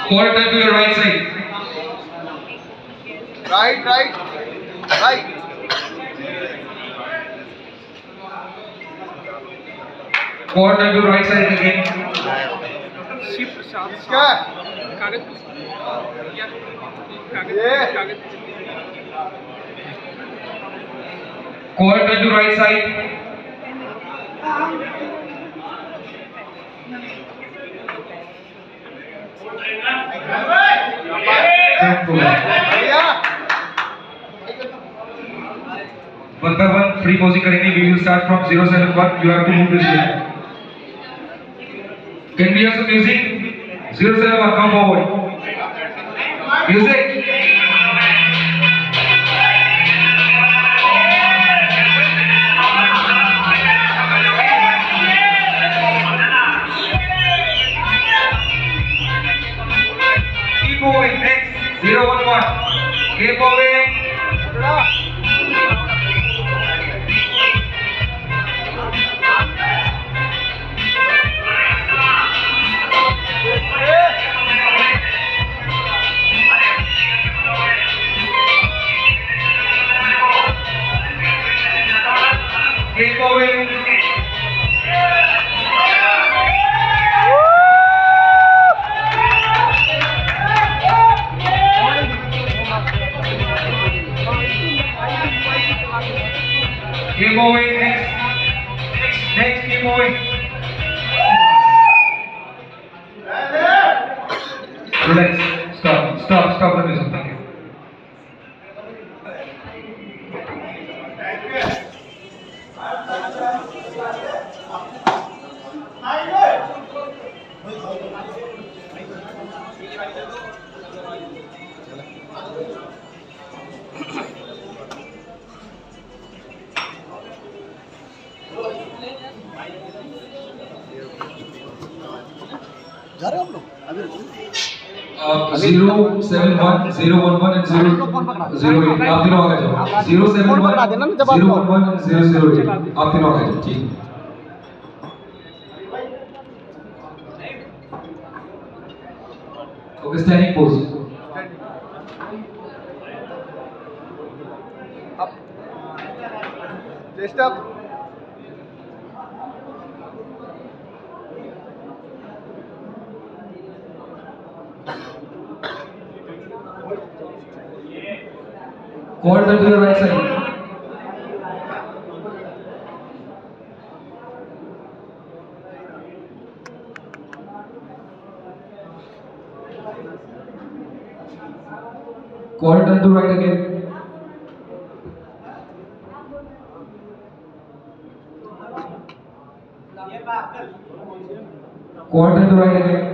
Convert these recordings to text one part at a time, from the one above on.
Quarter to your right side. Right. Quarter to right side again. Quarter to right side. One by one free posing करेंगे. We will start from 071. You have to move this way. Can we have some music? 071, come forward. Music. Keep moving. Next 011. Keep moving. Keep moving. Keep moving. Next, keep moving. Relax. Stop the music. Thank you. जा रहे हो आप लोग अभी 071, 011 and 008 आप तीनों आगे जाओ. 071, 011 and 008 आप तीनों आगे जाओ. ठीक. Okay, standing pose. up chest up Quarter to the right side. Quarter to right again. Quarter to right again.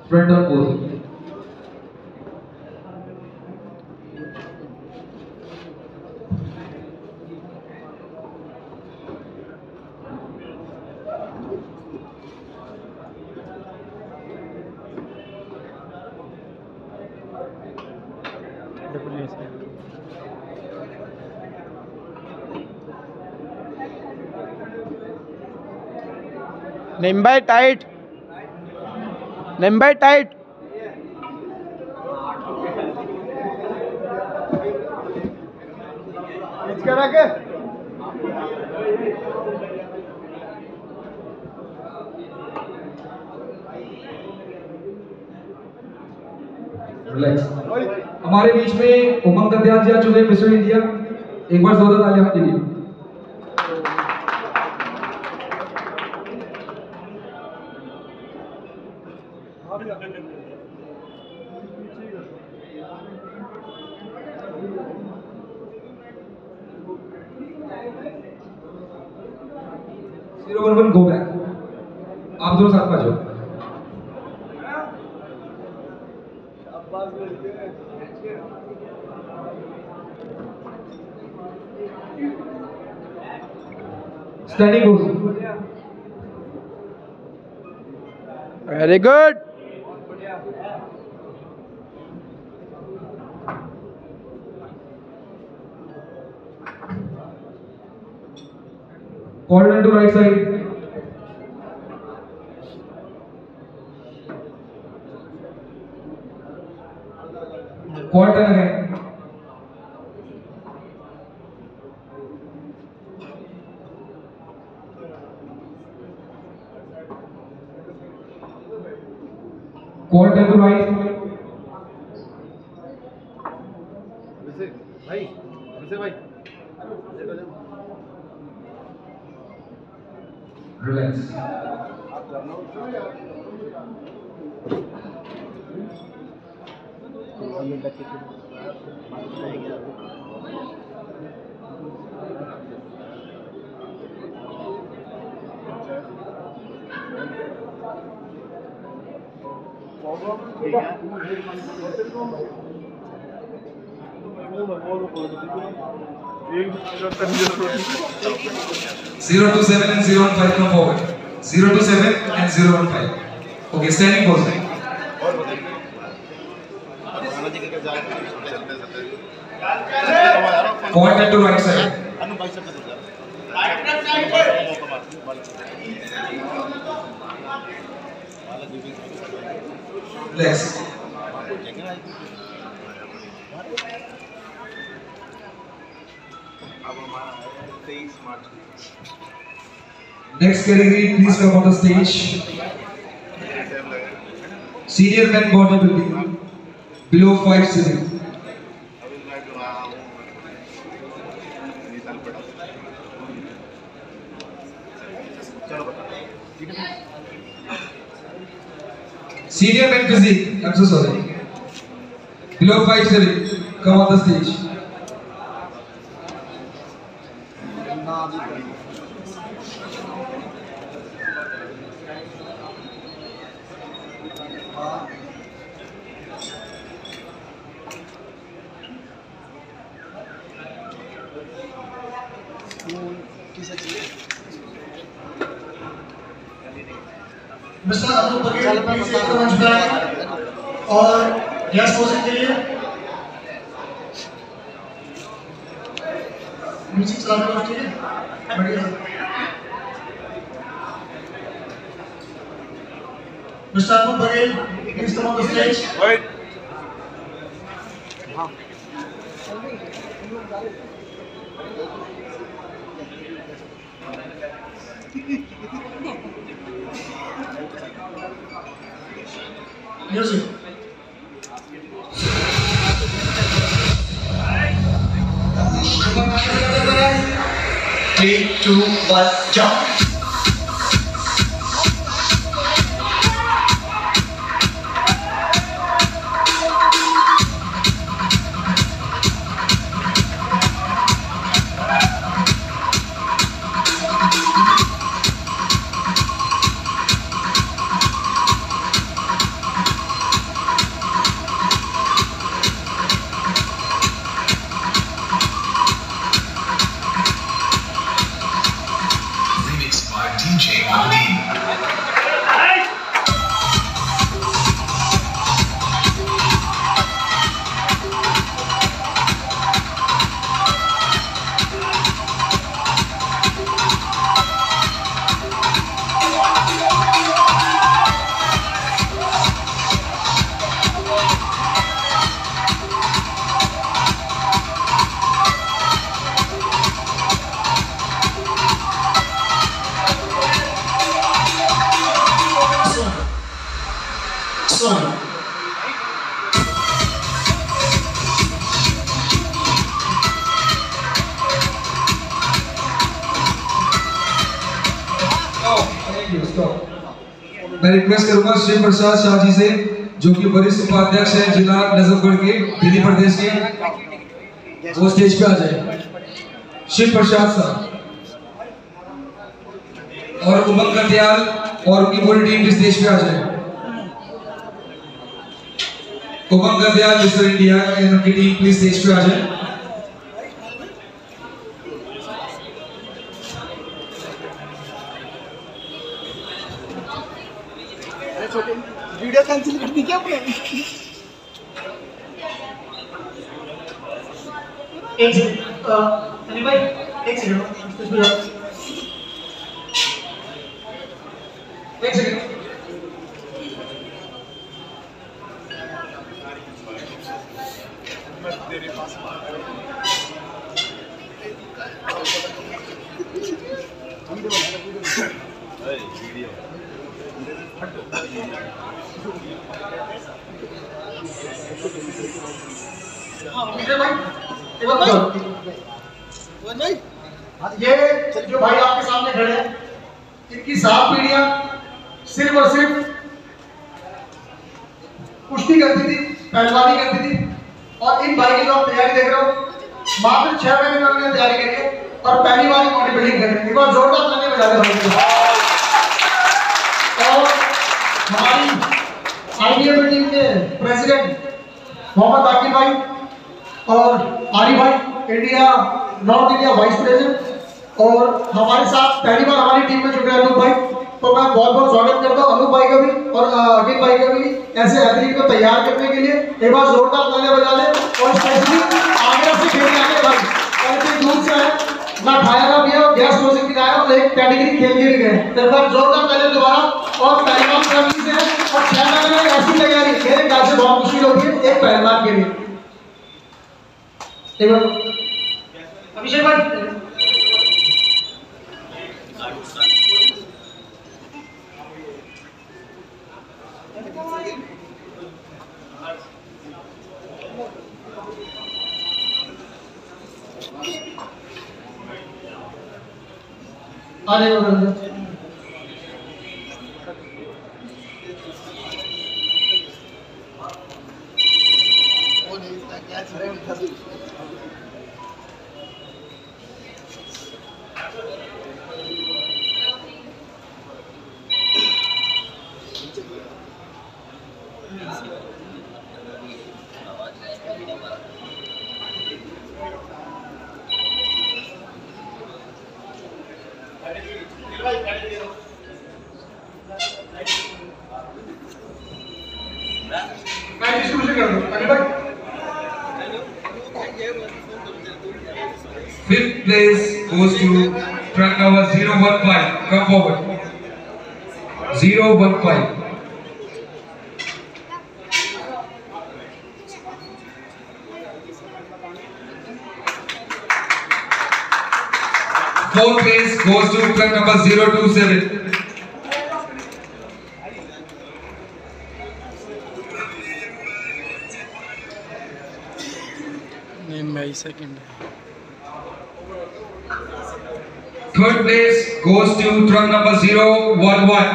Front on pose. Nimbai tight. Nimbai tight. Pitch करा के. Relax. हमारे बीच में उमंग दत्याल जी आ चुके हैं, मिस्टर इंडिया. एक बार जोरदार तालियां आपके लिए. Zero 11 go back. आप दोनों साथ में आ जाओ. Standing pose. Very good. Quad to right side. Quad turn again. Quad turn to right. भाई Relax. Zero to 7 and 0 and 5 come forward. 0 to 7 and 0 and 5. Okay, standing pose. Point and to right side. Legs. Next category, please come on the stage. Senior men bodybuilding, below 5 sitting. Senior men physique, I'm so sorry. Below 5 sitting, come on the stage. Mister Anup Baghel please एक मंच पे आए और yes posing के लिए music चालू करो, ठीक है? बढ़िया। Mister Anup Baghel please come on the stage. Music. 3, 2, 1, jump. मैं रिक्वेस्ट करूंगा श्री प्रसाद शाह जी से, जो कि वरिष्ठ उपाध्यक्ष हैं जिला नजफगढ़ के, दिल्ली प्रदेश के, वो स्टेज पे आ जाए। शिव प्रसाद साहब और उमंग कत्याल और उनकी पूरी टीम भी स्टेज पे आ जाए। उमंग कत्याल मिस्टर इंडिया एंड उनकी टीम प्लीज स्टेज पे आ जाए। वीडियो कैंसिल कर दी क्या आपने? एक सेकंड, भाई एक सेकंड। एक सेकंड। ये जो भाई आपके सामने खड़े हैं, इनकी 7 पीढ़ियां सिर्फ और सिर्फ कुश्ती करती थी, पहलवानी करती थी, और इन भाई की जो आप तैयारी देख रहे हो, मात्र 6 महीने में उन्होंने तैयारी करी है और पहली बार बॉडी बिल्डिंग कर रहे हैं। एक बार जोरदार ताली बजा दे भाई को। और हमारी आईबीएम टीम के प्रेसिडेंट मोहम्मद आकिब भाई और आरिफ भाई, India north India vice president, और हमारे साथ पहली बार हमारी टीम में जुड़े अनूप भाई, तो मैं बहुत बहुत स्वागत करता हूँ अनूप भाई का भी और अखिल भाई का भी ऐसे एथलीट को तैयार करने के लिए। एक बार जोरदार तालियां बजा लें। और स्पेशली आगरा से खेलने आए भाई, ऐसे दूर से आए, ना खाया ना पिया और गैस कोचिंग भी आया और एक कैटेगरी खेल के भी गए। एक बार जोरदार तालियां दोबारा। और पहलवान फैमिली से और 6 महीने में ऐसी तैयारी मेरे ख्याल से बहुत मुश्किल होती है एक पहलवान के लिए। एक बार अभिषेक भाई आने वाला Fifth place goes to truck number 015. Come forward. 015. Fourth place goes to truck number 027. Second. Third place goes to truck number 011.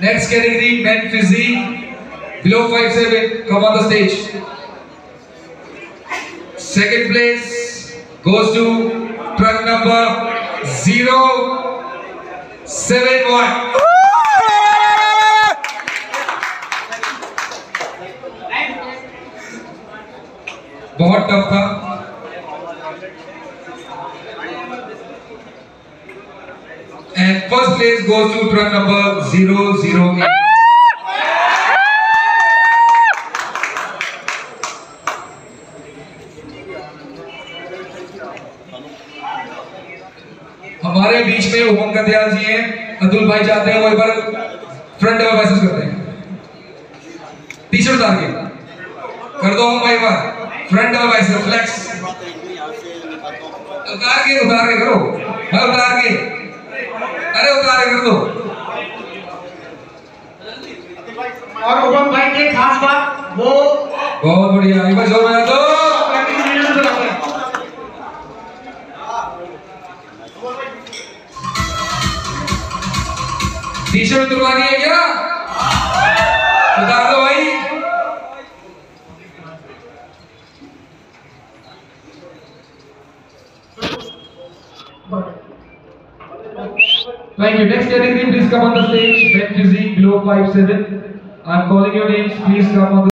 Next category, men physique below 5'7", come on the stage. Second place goes to truck number 071. बहुत tough था। And first place goes to truck number 008. हमारे बीच में उमंग कदयाल जी हैं, अतुल भाई चाहते हैं वो एक बार फ्रंट डबल बाइसेप्स करते हैं। टी-शर्ट उतार के कर दो हम भाई बार फ्रंट डबल बाइसेप्स फ्लेक्स उतार के करो। हाँ उतार के, अरे उतार के कर दो। और उमंग भाई की खास बात वो बहुत बढ़िया, एक बार जोर बजा दो। टी-शर्ट उतरवानी है क्या? उतार दो भाई। Thank you. Next category, please come on the stage. Men physique below 5'7". I'm calling your names. Please come on the